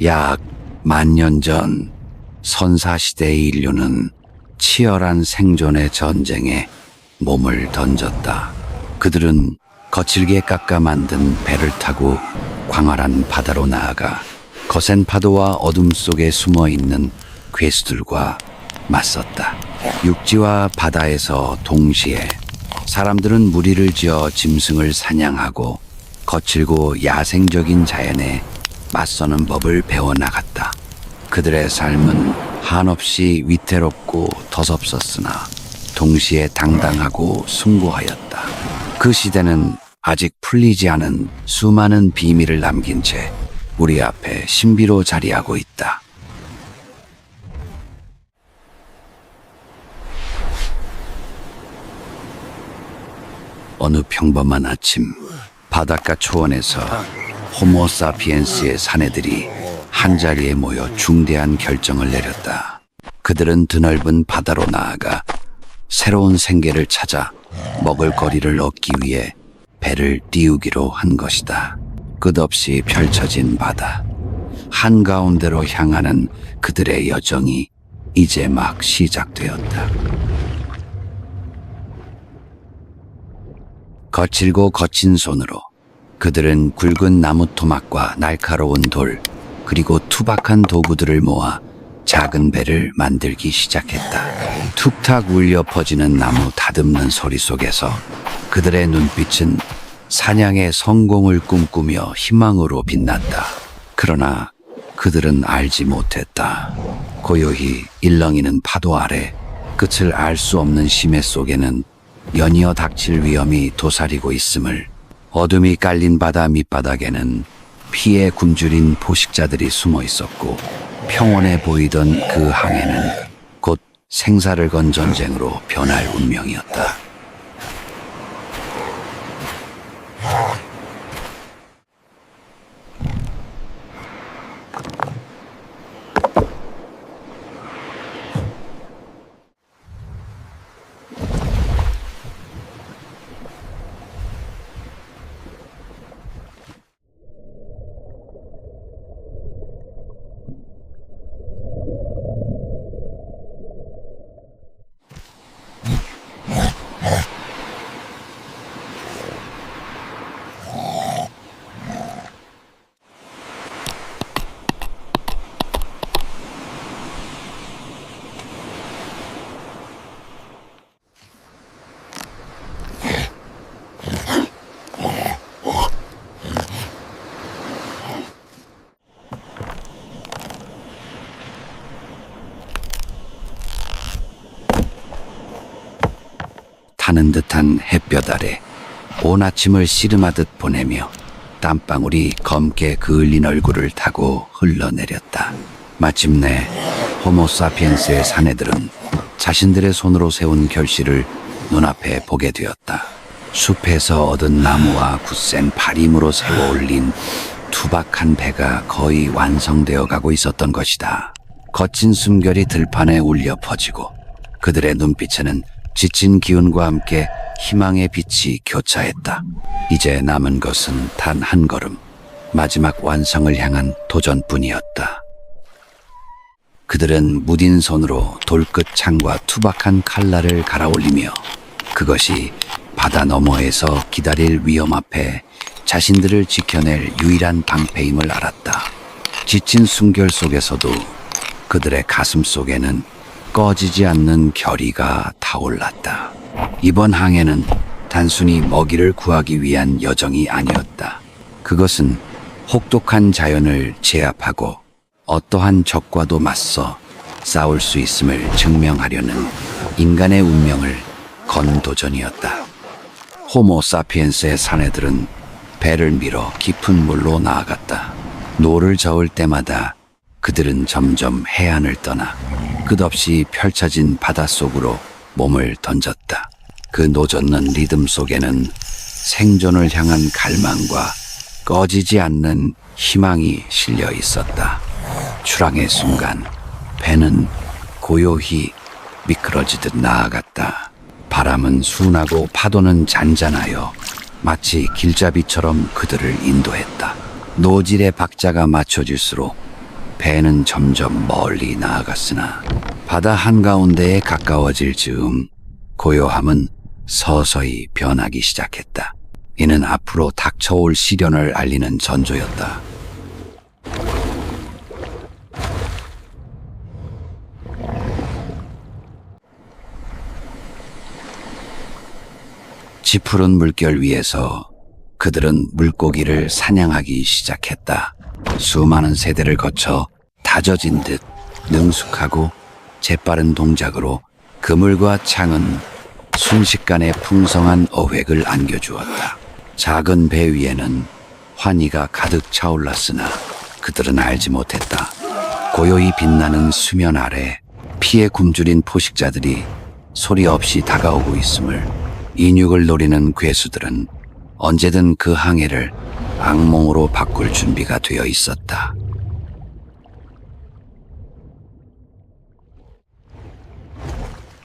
약 10,000년 전 선사시대의 인류는 치열한 생존의 전쟁에 몸을 던졌다. 그들은 거칠게 깎아 만든 배를 타고 광활한 바다로 나아가 거센 파도와 어둠 속에 숨어있는 괴수들과 맞섰다. 육지와 바다에서 동시에 사람들은 무리를 지어 짐승을 사냥하고 거칠고 야생적인 자연에 맞서는 법을 배워나갔다. 그들의 삶은 한없이 위태롭고 더섭었으나 동시에 당당하고 숭고하였다. 그 시대는 아직 풀리지 않은 수많은 비밀을 남긴 채 우리 앞에 신비로 자리하고 있다. 어느 평범한 아침, 바닷가 초원에서 호모사피엔스의 사내들이 한자리에 모여 중대한 결정을 내렸다. 그들은 드넓은 바다로 나아가 새로운 생계를 찾아 먹을거리를 얻기 위해 배를 띄우기로 한 것이다. 끝없이 펼쳐진 바다, 한가운데로 향하는 그들의 여정이 이제 막 시작되었다. 거칠고 거친 손으로 그들은 굵은 나무 토막과 날카로운 돌, 그리고 투박한 도구들을 모아 작은 배를 만들기 시작했다. 툭탁 울려 퍼지는 나무 다듬는 소리 속에서 그들의 눈빛은 사냥의 성공을 꿈꾸며 희망으로 빛났다. 그러나 그들은 알지 못했다. 고요히 일렁이는 파도 아래 끝을 알 수 없는 심해 속에는 연이어 닥칠 위험이 도사리고 있음을, 어둠이 깔린 바다 밑바닥에는 피에 굶주린 포식자들이 숨어 있었고, 평온해 보이던 그 항해는 곧 생사를 건 전쟁으로 변할 운명이었다. 타는 듯한 햇볕 아래 온 아침을 씨름하듯 보내며 땀방울이 검게 그을린 얼굴을 타고 흘러내렸다. 마침내 호모사피엔스의 사내들은 자신들의 손으로 세운 결실을 눈앞에 보게 되었다. 숲에서 얻은 나무와 굳센 파림으로 세워 올린 투박한 배가 거의 완성되어 가고 있었던 것이다. 거친 숨결이 들판에 울려 퍼지고 그들의 눈빛에는 지친 기운과 함께 희망의 빛이 교차했다. 이제 남은 것은 단 한 걸음, 마지막 완성을 향한 도전뿐이었다. 그들은 무딘 손으로 돌끝 창과 투박한 칼날을 갈아올리며 그것이 바다 너머에서 기다릴 위험 앞에 자신들을 지켜낼 유일한 방패임을 알았다. 지친 숨결 속에서도 그들의 가슴 속에는 꺼지지 않는 결의가 타올랐다. 이번 항해는 단순히 먹이를 구하기 위한 여정이 아니었다. 그것은 혹독한 자연을 제압하고 어떠한 적과도 맞서 싸울 수 있음을 증명하려는 인간의 운명을 건 도전이었다. 호모사피엔스의 사내들은 배를 밀어 깊은 물로 나아갔다. 노를 저을 때마다 그들은 점점 해안을 떠나 끝없이 펼쳐진 바닷속으로 몸을 던졌다. 그 노젓는 리듬 속에는 생존을 향한 갈망과 꺼지지 않는 희망이 실려 있었다. 출항의 순간 배는 고요히 미끄러지듯 나아갔다. 바람은 순하고 파도는 잔잔하여 마치 길잡이처럼 그들을 인도했다. 노질의 박자가 맞춰질수록 배는 점점 멀리 나아갔으나 바다 한가운데에 가까워질 즈음 고요함은 서서히 변하기 시작했다. 이는 앞으로 닥쳐올 시련을 알리는 전조였다. 지푸른 물결 위에서 그들은 물고기를 사냥하기 시작했다. 수많은 세대를 거쳐 다져진 듯 능숙하고 재빠른 동작으로 그물과 창은 순식간에 풍성한 어획을 안겨주었다. 작은 배 위에는 환희가 가득 차올랐으나 그들은 알지 못했다. 고요히 빛나는 수면 아래 피에 굶주린 포식자들이 소리 없이 다가오고 있음을 인육을 노리는 괴수들은 언제든 그 항해를 악몽으로 바꿀 준비가 되어 있었다.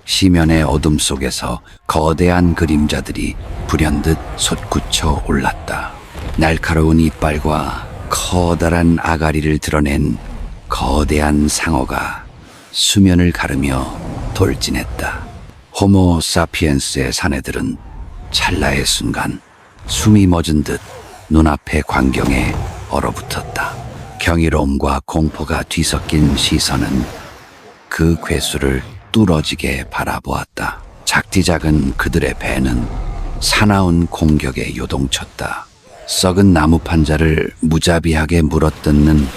시면의 어둠 속에서 거대한 그림자들이 불현듯 솟구쳐 올랐다. 날카로운 이빨과 커다란 아가리를 드러낸 거대한 상어가 수면을 가르며 돌진했다. 호모 사피엔스의 사내들은 찰나의 순간 숨이 멎은 듯 눈앞의 광경에 얼어붙었다. 경이로움과 공포가 뒤섞인 시선은 그 괴수를 뚫어지게 바라보았다. 작디작은 그들의 배는 사나운 공격에 요동쳤다. 썩은 나무 판자를 무자비하게 물어뜯는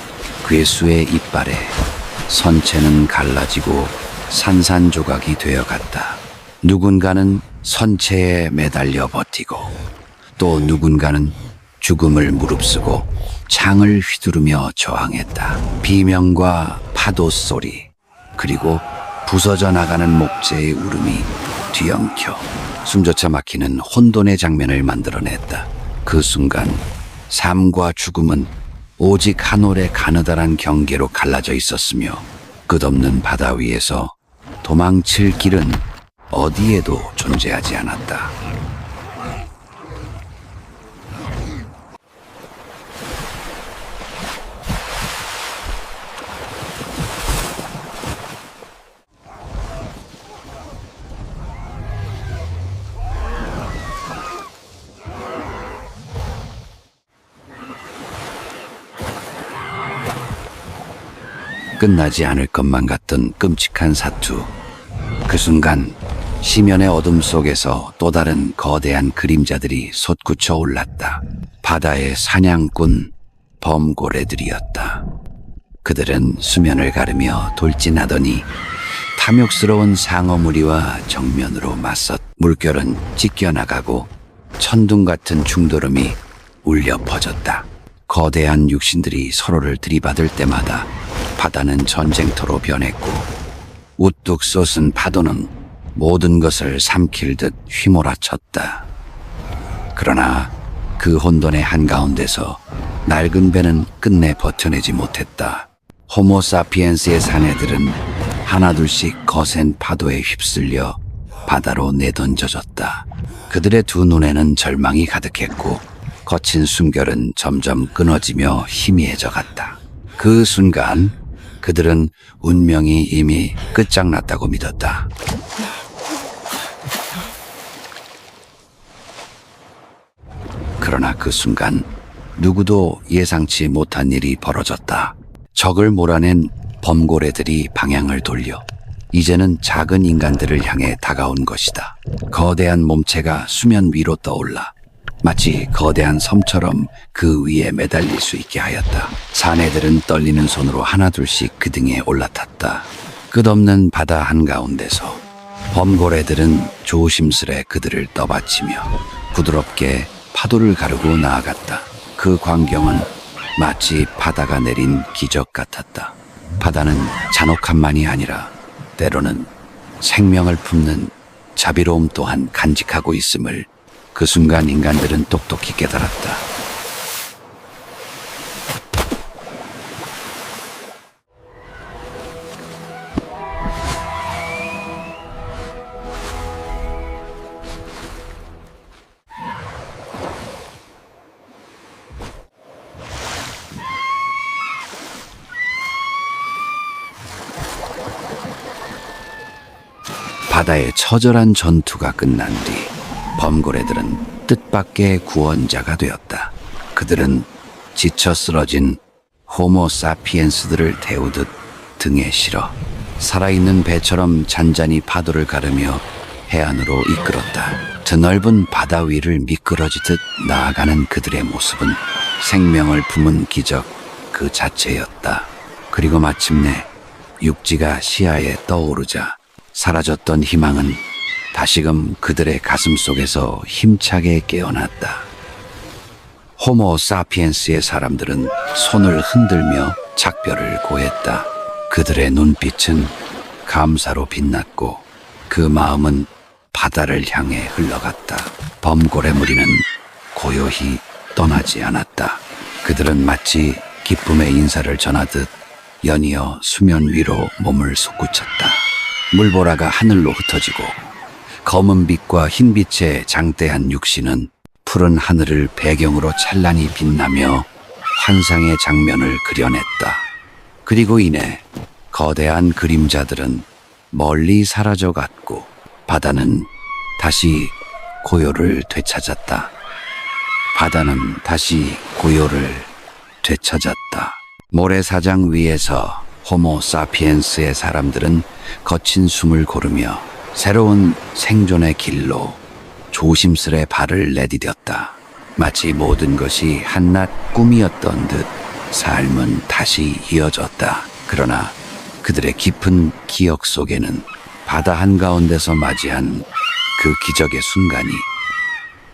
괴수의 이빨에 선체는 갈라지고 산산조각이 되어갔다. 누군가는 선체에 매달려 버티고 또 누군가는 죽음을 무릅쓰고 창을 휘두르며 저항했다. 비명과 파도 소리 그리고 부서져 나가는 목재의 울음이 뒤엉켜 숨조차 막히는 혼돈의 장면을 만들어냈다. 그 순간 삶과 죽음은 오직 한 올의 가느다란 경계로 갈라져 있었으며 끝없는 바다 위에서 도망칠 길은 어디에도 존재하지 않았다. 끝나지 않을 것만 같던 끔찍한 사투. 그 순간 시면의 어둠 속에서 또 다른 거대한 그림자들이 솟구쳐 올랐다. 바다의 사냥꾼 범고래들이었다. 그들은 수면을 가르며 돌진하더니 탐욕스러운 상어 무리와 정면으로 맞섰. 물결은 찢겨나가고 천둥 같은 중도름이 울려 퍼졌다. 거대한 육신들이 서로를 들이받을 때마다 바다는 전쟁터로 변했고 우뚝 솟은 파도는 모든 것을 삼킬 듯 휘몰아쳤다. 그러나 그 혼돈의 한가운데서 낡은 배는 끝내 버텨내지 못했다. 호모 사피엔스의 사내들은 하나둘씩 거센 파도에 휩쓸려 바다로 내던져졌다. 그들의 두 눈에는 절망이 가득했고 거친 숨결은 점점 끊어지며 희미해져 갔다. 그 순간 그들은 운명이 이미 끝장났다고 믿었다. 그러나 그 순간 누구도 예상치 못한 일이 벌어졌다. 적을 몰아낸 범고래들이 방향을 돌려 이제는 작은 인간들을 향해 다가온 것이다. 거대한 몸체가 수면 위로 떠올라 마치 거대한 섬처럼 그 위에 매달릴 수 있게 하였다. 사내들은 떨리는 손으로 하나둘씩 그 등에 올라탔다. 끝없는 바다 한가운데서 범고래들은 조심스레 그들을 떠받치며 부드럽게 파도를 가르고 나아갔다. 그 광경은 마치 바다가 내린 기적 같았다. 바다는 잔혹함만이 아니라 때로는 생명을 품는 자비로움 또한 간직하고 있음을 그 순간 인간들은 똑똑히 깨달았다. 바다의 처절한 전투가 끝난 뒤 범고래들은 뜻밖의 구원자가 되었다. 그들은 지쳐 쓰러진 호모 사피엔스들을 태우듯 등에 실어 살아있는 배처럼 잔잔히 파도를 가르며 해안으로 이끌었다. 드넓은 바다 위를 미끄러지듯 나아가는 그들의 모습은 생명을 품은 기적 그 자체였다. 그리고 마침내 육지가 시야에 떠오르자 사라졌던 희망은 다시금 그들의 가슴 속에서 힘차게 깨어났다. 호모 사피엔스의 사람들은 손을 흔들며 작별을 고했다. 그들의 눈빛은 감사로 빛났고 그 마음은 바다를 향해 흘러갔다. 범고래 무리는 고요히 떠나지 않았다. 그들은 마치 기쁨의 인사를 전하듯 연이어 수면 위로 몸을 솟구쳤다. 물보라가 하늘로 흩어지고 검은 빛과 흰 빛의 장대한 육신은 푸른 하늘을 배경으로 찬란히 빛나며 환상의 장면을 그려냈다. 그리고 이내 거대한 그림자들은 멀리 사라져갔고 바다는 다시 고요를 되찾았다. 바다는 다시 고요를 되찾았다. 모래사장 위에서 호모 사피엔스의 사람들은 거친 숨을 고르며 새로운 생존의 길로 조심스레 발을 내디뎠다. 마치 모든 것이 한낱 꿈이었던 듯 삶은 다시 이어졌다. 그러나 그들의 깊은 기억 속에는 바다 한가운데서 맞이한 그 기적의 순간이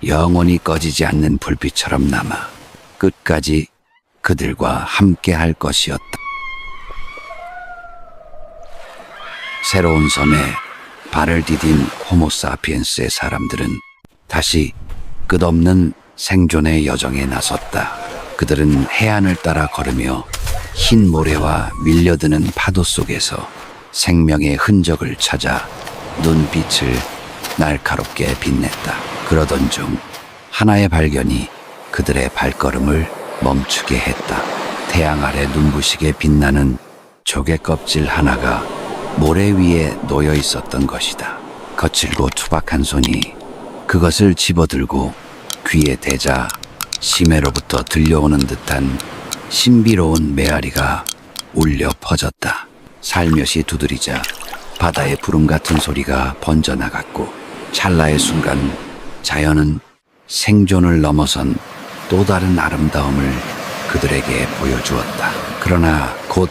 영원히 꺼지지 않는 불빛처럼 남아 끝까지 그들과 함께 할 것이었다. 새로운 섬에 발을 디딘 호모사피엔스의 사람들은 다시 끝없는 생존의 여정에 나섰다. 그들은 해안을 따라 걸으며 흰 모래와 밀려드는 파도 속에서 생명의 흔적을 찾아 눈빛을 날카롭게 빛냈다. 그러던 중 하나의 발견이 그들의 발걸음을 멈추게 했다. 태양 아래 눈부시게 빛나는 조개 껍질 하나가 모래 위에 놓여 있었던 것이다. 거칠고 투박한 손이 그것을 집어들고 귀에 대자 심해로부터 들려오는 듯한 신비로운 메아리가 울려 퍼졌다. 살며시 두드리자 바다의 부름 같은 소리가 번져나갔고 찰나의 순간 자연은 생존을 넘어선 또 다른 아름다움을 그들에게 보여주었다. 그러나 곧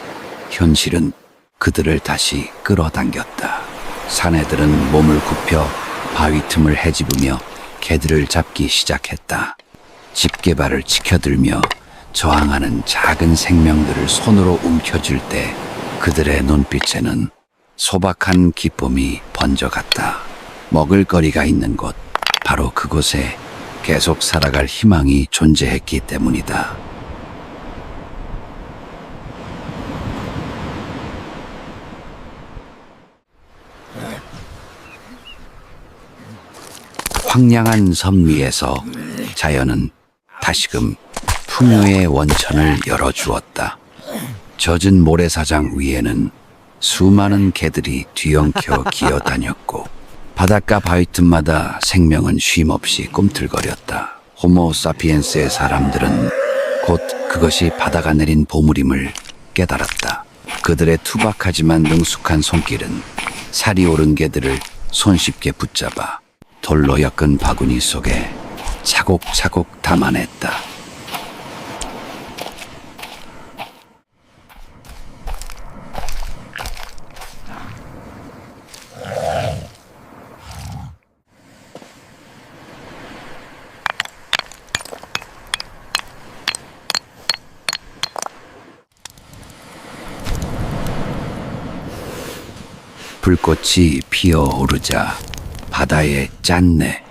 현실은 그들을 다시 끌어당겼다. 사내들은 몸을 굽혀 바위 틈을 헤집으며 개들을 잡기 시작했다. 집게발을 치켜들며 저항하는 작은 생명들을 손으로 움켜쥘 때 그들의 눈빛에는 소박한 기쁨이 번져갔다. 먹을거리가 있는 곳, 바로 그곳에 계속 살아갈 희망이 존재했기 때문이다. 황량한 섬 위에서 자연은 다시금 풍요의 원천을 열어주었다. 젖은 모래사장 위에는 수많은 개들이 뒤엉켜 기어다녔고 바닷가 바위 틈마다 생명은 쉼없이 꿈틀거렸다. 호모 사피엔스의 사람들은 곧 그것이 바다가 내린 보물임을 깨달았다. 그들의 투박하지만 능숙한 손길은 살이 오른 개들을 손쉽게 붙잡아 돌로 엮은 바구니 속에 차곡차곡 담아냈다. 불꽃이 피어오르자 바다의 짠내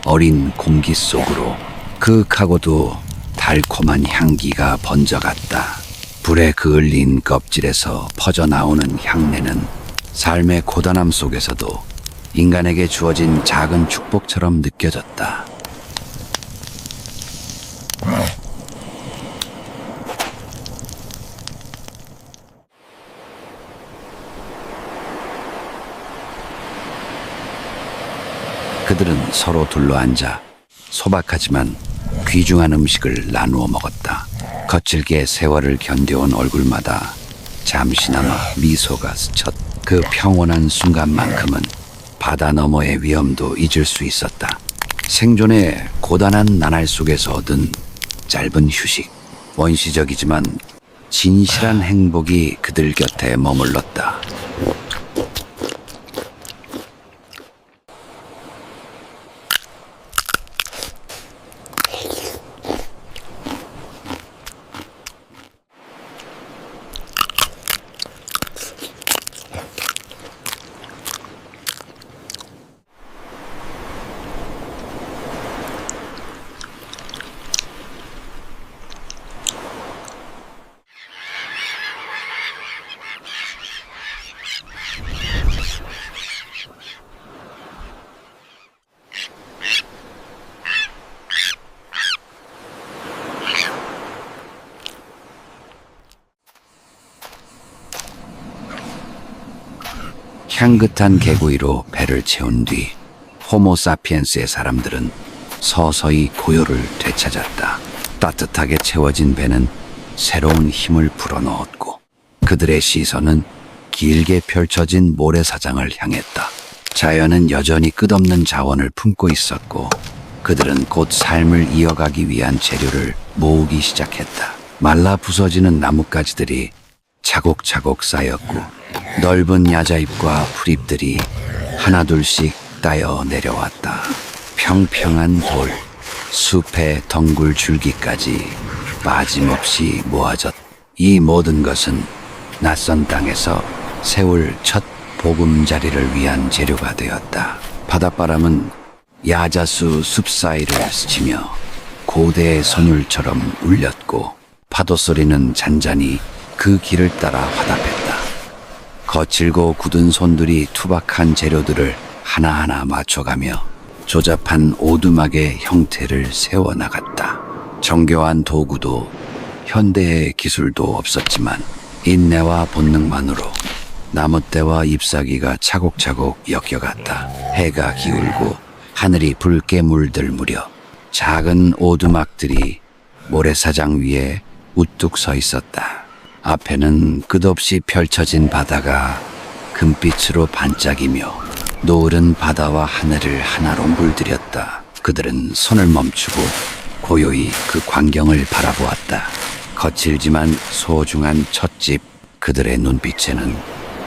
어린 공기 속으로 그윽하고도 달콤한 향기가 번져갔다. 불에 그을린 껍질에서 퍼져나오는 향내는 삶의 고단함 속에서도 인간에게 주어진 작은 축복처럼 느껴졌다. 그들은 서로 둘러앉아 소박하지만 귀중한 음식을 나누어 먹었다. 거칠게 세월을 견뎌온 얼굴마다 잠시나마 미소가 스쳤. 그 평온한 순간만큼은 바다 너머의 위험도 잊을 수 있었다. 생존의 고단한 나날 속에서 얻은 짧은 휴식. 원시적이지만 진실한 행복이 그들 곁에 머물렀다. 향긋한 개구이로 배를 채운 뒤 호모사피엔스의 사람들은 서서히 고요를 되찾았다. 따뜻하게 채워진 배는 새로운 힘을 불어넣었고 그들의 시선은 길게 펼쳐진 모래사장을 향했다. 자연은 여전히 끝없는 자원을 품고 있었고 그들은 곧 삶을 이어가기 위한 재료를 모으기 시작했다. 말라 부서지는 나뭇가지들이 차곡차곡 쌓였고 넓은 야자잎과 풀잎들이 하나둘씩 따여 내려왔다. 평평한 돌, 숲의 덩굴 줄기까지 빠짐없이 모아졌. 이 모든 것은 낯선 땅에서 세울 첫 보금자리를 위한 재료가 되었다. 바닷바람은 야자수 숲 사이를 스치며 고대의 선율처럼 울렸고 파도 소리는 잔잔히 그 길을 따라 화답했다. 거칠고 굳은 손들이 투박한 재료들을 하나하나 맞춰가며 조잡한 오두막의 형태를 세워나갔다. 정교한 도구도 현대의 기술도 없었지만 인내와 본능만으로 나뭇대와 잎사귀가 차곡차곡 엮여갔다. 해가 기울고 하늘이 붉게 물들 무렵 작은 오두막들이 모래사장 위에 우뚝 서 있었다. 앞에는 끝없이 펼쳐진 바다가 금빛으로 반짝이며 노을은 바다와 하늘을 하나로 물들였다. 그들은 손을 멈추고 고요히 그 광경을 바라보았다. 거칠지만 소중한 찻집. 그들의 눈빛에는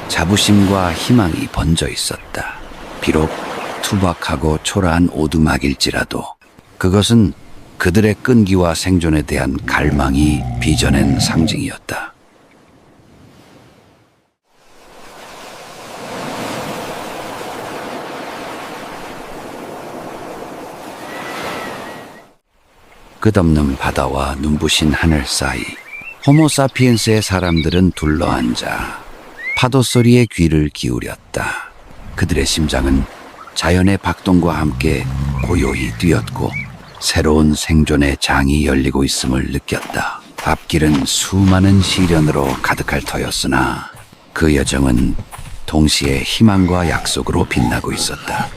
자부심과 희망이 번져 있었다. 비록 투박하고 초라한 오두막일지라도 그것은 그들의 끈기와 생존에 대한 갈망이 빚어낸 상징이었다. 끝없는 바다와 눈부신 하늘 사이 호모사피엔스의 사람들은 둘러앉아 파도 소리에 귀를 기울였다. 그들의 심장은 자연의 박동과 함께 고요히 뛰었고 새로운 생존의 장이 열리고 있음을 느꼈다. 앞길은 수많은 시련으로 가득할 터였으나 그 여정은 동시에 희망과 약속으로 빛나고 있었다.